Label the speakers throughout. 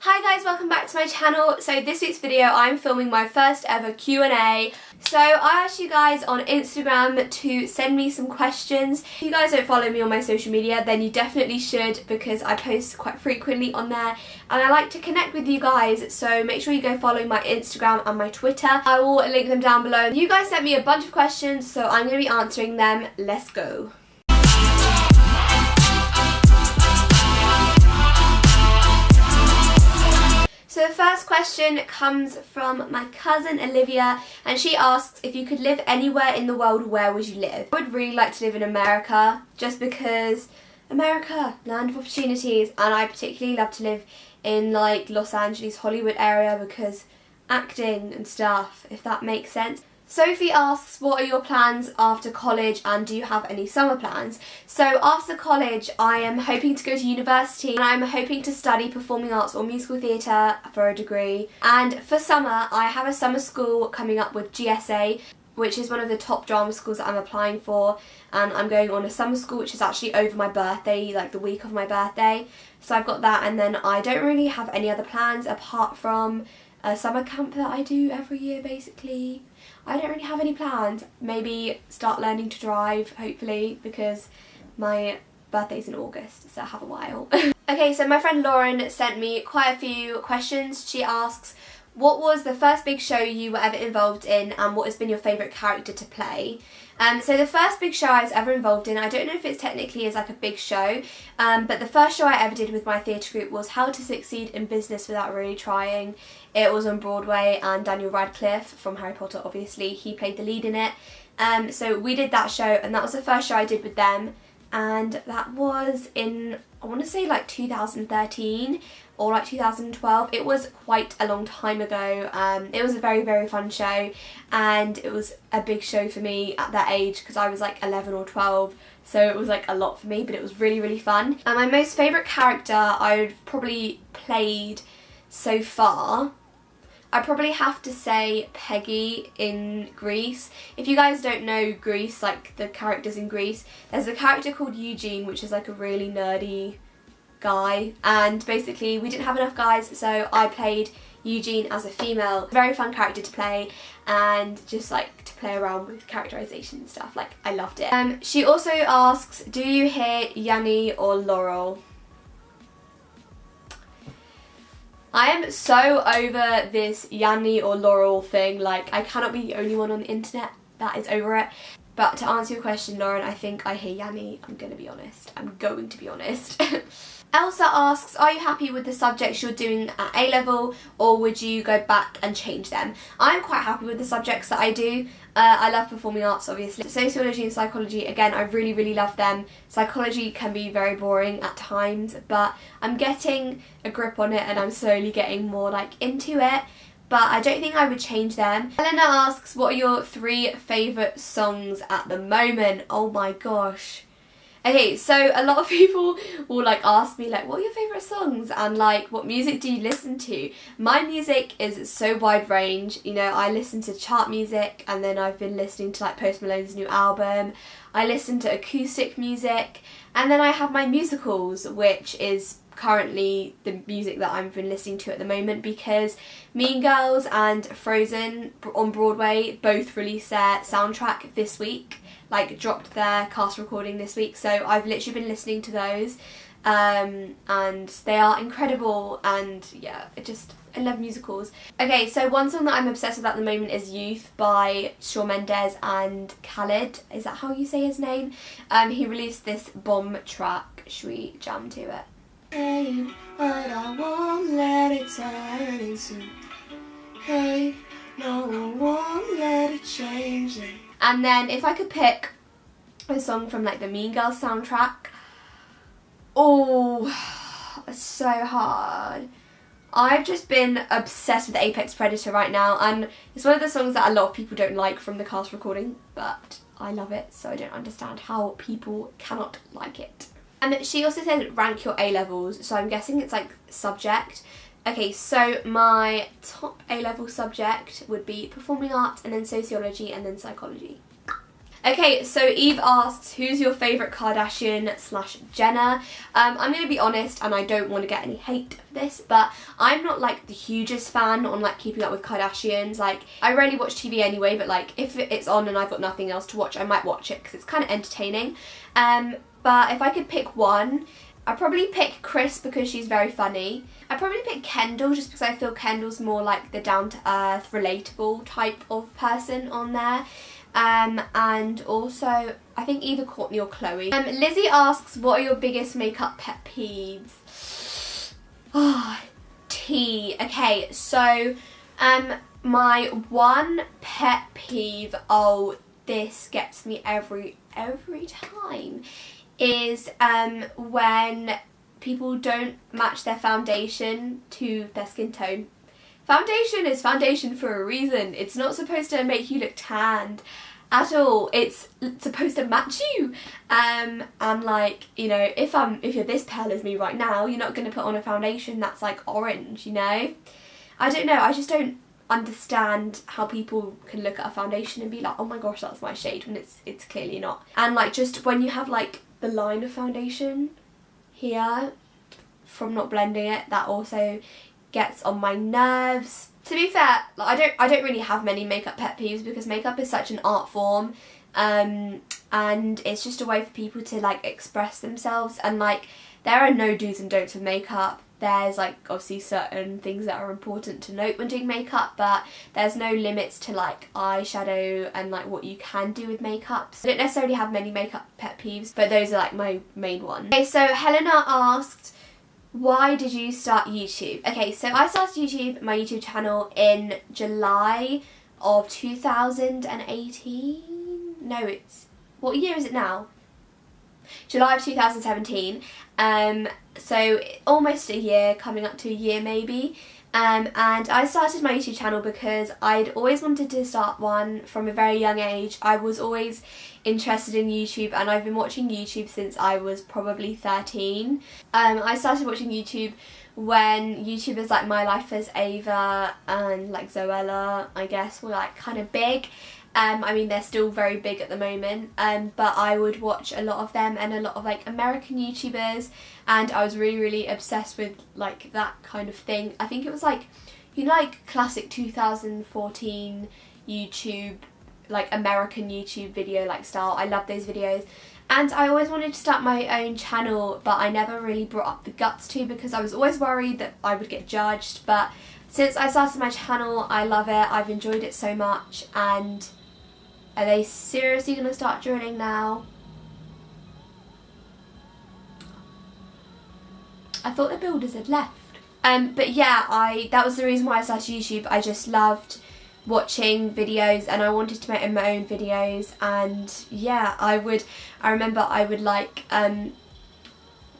Speaker 1: Hi guys, welcome back to my channel. So this week's video I'm filming my first ever Q&A. So I asked you guys on Instagram to send me some questions. If you guys don't follow me on my social media, then you definitely should, because I post quite frequently on there and I like to connect with you guys, so make sure you go follow my Instagram and my Twitter. I will link them down below. You guys sent me a bunch of questions, so I'm going to be answering them. Let's go. So the first question comes from my cousin Olivia, and she asks, if you could live anywhere in the world, where would you live? I would really like to live in America, just because America, land of opportunities, and I particularly love to live in like Los Angeles, Hollywood area, because acting and stuff, if that makes sense. Sophie asks, what are your plans after college and do you have any summer plans? So after college I am hoping to go to university and I'm hoping to study performing arts or musical theatre for a degree. And for summer I have a summer school coming up with GSA, which is one of the top drama schools that I'm applying for, and I'm going on a summer school which is actually over my birthday, like the week of my birthday. So I've got that, and then I don't really have any other plans apart from a summer camp that I do every year basically. I don't really have any plans. Maybe start learning to drive, hopefully, because my birthday's in August, so I have a while. Okay, so my friend Lauren sent me quite a few questions. She asks, what was the first big show you were ever involved in and what has been your favourite character to play? So the first big show I was ever involved in, I don't know if it's technically is like a big show, but the first show I ever did with my theatre group was How to Succeed in Business Without Really Trying. It was on Broadway, and Daniel Radcliffe from Harry Potter, obviously, he played the lead in it. So we did that show, and that was the first show I did with them, and that was in, I want to say like 2013 or like 2012. It was quite a long time ago. It was a very, very fun show, and it was a big show for me at that age because I was like 11 or 12, so it was like a lot for me, but it was really, really fun. And my most favourite character I've probably played so far, I probably have to say Peggy in Grease. If you guys don't know Grease, like the characters in Grease, there's a character called Eugene, which is like a really nerdy guy, and basically we didn't have enough guys, so I played Eugene as a female. Very fun character to play, and just like to play around with characterization and stuff, like I loved it. She also asks, do you hear Yanni or Laurel? I am so over this Yanni or Laurel thing. Like, I cannot be the only one on the internet that is over it. But to answer your question, Lauren, I think I hear Yanni. I'm going to be honest. Elsa asks, are you happy with the subjects you're doing at A-level, or would you go back and change them? I'm quite happy with the subjects that I do. I love performing arts, obviously. Sociology and psychology, again, I really, really love them. Psychology can be very boring at times, but I'm getting a grip on it and I'm slowly getting more like into it. But I don't think I would change them. Helena asks, what are your 3 favourite songs at the moment? Oh my gosh. Okay, so a lot of people will like ask me like, what are your favourite songs and like what music do you listen to? My music is so wide range, you know. I listen to chart music, and then I've been listening to like Post Malone's new album. I listen to acoustic music, and then I have my musicals, which is currently the music that I've been listening to at the moment, because Mean Girls and Frozen on Broadway both released their soundtrack this week, like dropped their cast recording this week, so I've literally been listening to those, and they are incredible, and yeah, I love musicals. Okay, so one song that I'm obsessed with at the moment is Youth by Shawn Mendes and Khalid. Is that how you say his name? He released this bomb track. Should we jam to it? Hey, but I won't let it turn into hate. No, I won't let it change it. And then if I could pick a song from like the Mean Girls soundtrack, oh, it's so hard. I've just been obsessed with Apex Predator right now, and it's one of the songs that a lot of people don't like from the cast recording, but I love it, so I don't understand how people cannot like it. And she also said rank your A-levels, so I'm guessing it's like subject. Okay, so my top A-level subject would be performing arts, and then sociology, and then psychology. Okay, so Eve asks, who's your favourite Kardashian slash Jenner? I'm going to be honest, and I don't want to get any hate for this, but I'm not like the hugest fan on like keeping up with Kardashians. Like, I rarely watch TV anyway, but like if it's on and I've got nothing else to watch, I might watch it because it's kind of entertaining. But if I could pick one, I'd probably pick Kris because she's very funny. I'd probably pick Kendall just because I feel Kendall's more like the down-to-earth, relatable type of person on there. And also, I think either Courtney or Chloe. Lizzie asks, what are your biggest makeup pet peeves? Oh, tea. Okay, so my one pet peeve, oh, this gets me every time, is when people don't match their foundation to their skin tone. Foundation is foundation for a reason. It's not supposed to make you look tanned at all. It's supposed to match you. And like, you know, if you're this pale as me right now, you're not going to put on a foundation that's like orange, you know? I don't know, I just don't understand how people can look at a foundation and be like, oh my gosh, that's my shade, when it's clearly not. And like, just when you have like the line of foundation here from not blending it, that also gets on my nerves. To be fair, like, I don't really have many makeup pet peeves because makeup is such an art form, and it's just a way for people to like express themselves, and like there are no do's and don'ts with makeup. There's like obviously certain things that are important to note when doing makeup, but there's no limits to like eyeshadow and like what you can do with makeup. So I don't necessarily have many makeup pet peeves, but those are like my main ones. Okay, so Helena asked, why did you start YouTube? Okay, so I started my YouTube channel in July of 2018. No, what year is it now? July of 2017. So almost a year, coming up to a year maybe. And I started my YouTube channel because I'd always wanted to start one from a very young age. I was always interested in YouTube, and I've been watching YouTube since I was probably 13. I started watching YouTube when YouTubers like My Life as Ava and like Zoella, I guess, were like kind of big. I mean, they're still very big at the moment, but I would watch a lot of them and a lot of like American YouTubers, and I was really obsessed with like that kind of thing. I think it was like, you know, like classic 2014 YouTube, like American YouTube video like style. I love those videos, and I always wanted to start my own channel, but I never really brought up the guts to because I was always worried that I would get judged. But since I started my channel, I love it. I've enjoyed it so much. And are they seriously going to start drilling now? I thought the builders had left. But yeah, that was the reason why I started YouTube. I just loved watching videos and I wanted to make my own videos, and yeah, I remember I would like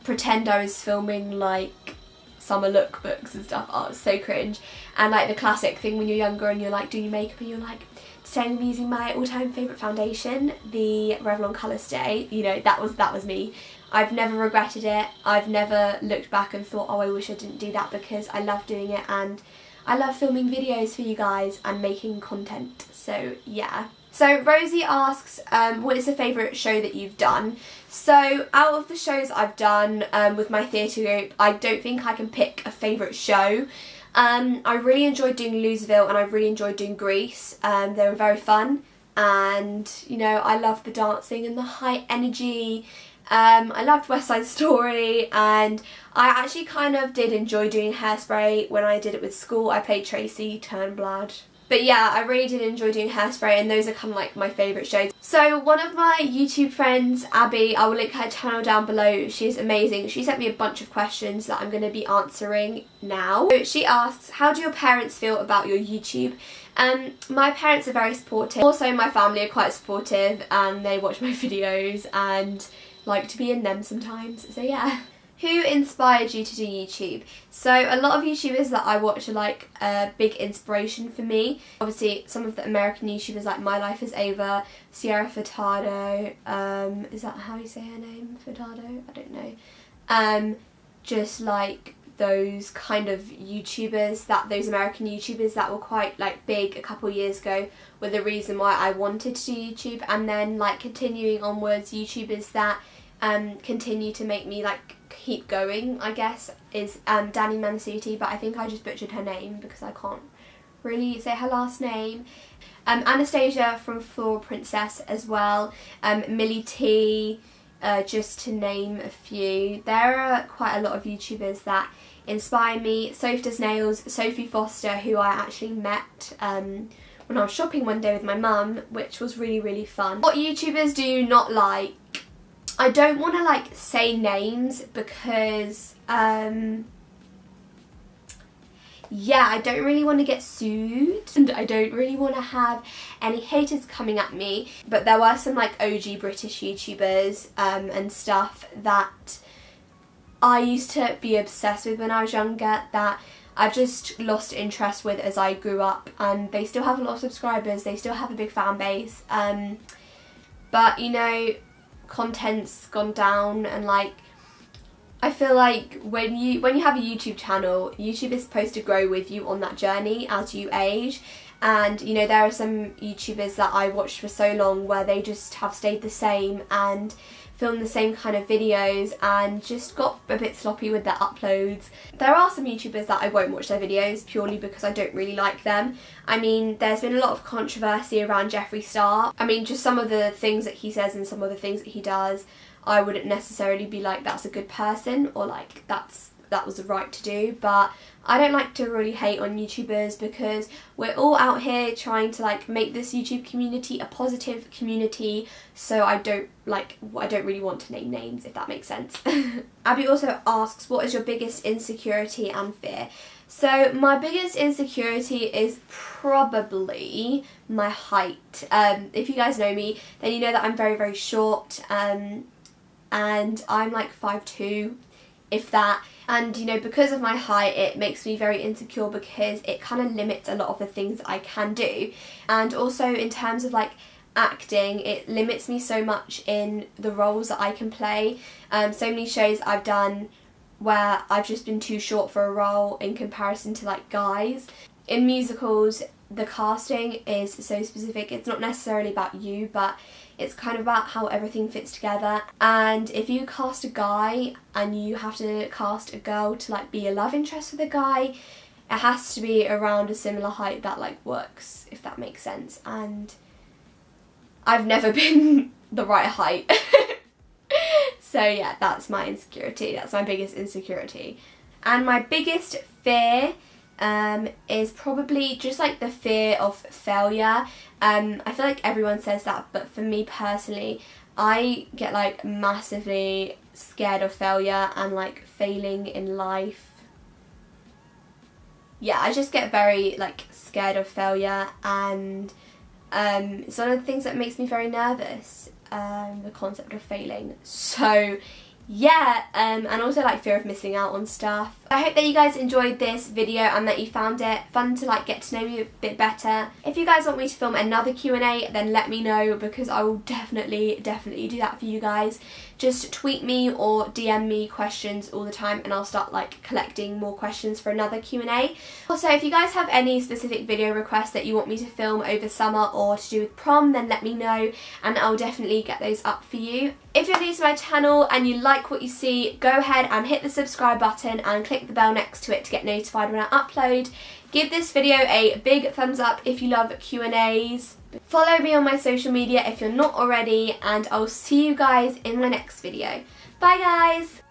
Speaker 1: pretend I was filming like summer lookbooks and stuff. Oh, it was so cringe. And like the classic thing when you're younger and you're like doing your makeup and you're like, today I'm using my all-time favourite foundation, the Revlon Colour Stay. You know, that was me. I've never regretted it. I've never looked back and thought, oh, I wish I didn't do that, because I love doing it and I love filming videos for you guys and making content. So yeah. So Rosie asks, what is the favourite show that you've done? So out of the shows I've done with my theatre group, I don't think I can pick a favourite show. I really enjoyed doing Loserville and I really enjoyed doing Grease. They were very fun, and you know, I loved the dancing and the high energy. I loved West Side Story, and I actually kind of did enjoy doing Hairspray when I did it with school. I played Tracy Turnblad. But yeah, I really did enjoy doing Hairspray, and those are kind of like my favourite shows. So one of my YouTube friends, Abby, I will link her channel down below. She's amazing. She sent me a bunch of questions that I'm going to be answering now. So she asks, how do your parents feel about your YouTube? My parents are very supportive. Also, my family are quite supportive and they watch my videos and like to be in them sometimes. So yeah. Who inspired you to do YouTube? So a lot of YouTubers that I watch are like a big inspiration for me. Obviously some of the American YouTubers like My Life as Ava, Sierra Furtado, is that how you say her name? Furtado? I don't know. Just like those kind of YouTubers, those American YouTubers that were quite like big a couple years ago, were the reason why I wanted to do YouTube. And then like continuing onwards, YouTubers that continue to make me like keep going, I guess, is Danny Manasuti, but I think I just butchered her name because I can't really say her last name. Anastasia from Floral Princess as well, Millie T, just to name a few. There are quite a lot of YouTubers that inspire me. Soph Does Nails, Sophie Foster, who I actually met when I was shopping one day with my mum, which was really, really fun. What YouTubers do you not like? I don't want to like say names because yeah, I don't really want to get sued and I don't really want to have any haters coming at me, but there were some like OG British YouTubers and stuff that I used to be obsessed with when I was younger that I've just lost interest with as I grew up, and they still have a lot of subscribers, they still have a big fan base, but you know, content's gone down, and like I feel like when you have a YouTube channel, YouTube is supposed to grow with you on that journey as you age. And you know, there are some YouTubers that I watched for so long where they just have stayed the same and filmed the same kind of videos and just got a bit sloppy with their uploads. There are some YouTubers that I won't watch their videos purely because I don't really like them. I mean, there's been a lot of controversy around Jeffree Star. I mean, just some of the things that he says and some of the things that he does, I wouldn't necessarily be like, that's a good person, or like that was the right to do. But I don't like to really hate on YouTubers because we're all out here trying to like make this YouTube community a positive community, so I don't really want to name names, if that makes sense. Abby also asks, what is your biggest insecurity and fear? So my biggest insecurity is probably my height. If you guys know me, then you know that I'm very, very short, and I'm like 5'2", if that. And you know, because of my height, it makes me very insecure because it kind of limits a lot of the things I can do. And also in terms of like acting, it limits me so much in the roles that I can play. So many shows I've done where I've just been too short for a role in comparison to like guys. In musicals, the casting is so specific. It's not necessarily about you, but it's kind of about how everything fits together. And if you cast a guy and you have to cast a girl to like be a love interest for the guy, it has to be around a similar height that like works, if that makes sense. And I've never been the right height. So yeah, that's my insecurity. That's my biggest insecurity. And my biggest fear is probably just like the fear of failure. I feel like everyone says that, but for me personally, I get like massively scared of failure and like failing in life. Yeah, I just get very like scared of failure, and it's one of the things that makes me very nervous, the concept of failing. So yeah, and also like fear of missing out on stuff. I hope that you guys enjoyed this video and that you found it fun to like get to know me a bit better. If you guys want me to film another Q&A, then let me know, because I will definitely do that for you guys. Just tweet me or DM me questions all the time and I'll start like collecting more questions for another Q&A. Also, if you guys have any specific video requests that you want me to film over summer or to do with prom, then let me know and I'll definitely get those up for you. If you're new to my channel and you like what you see, go ahead and hit the subscribe button and click the bell next to it to get notified when I upload. Give this video a big thumbs up if you love Q&As. Follow me on my social media if you're not already, and I'll see you guys in my next video. Bye guys!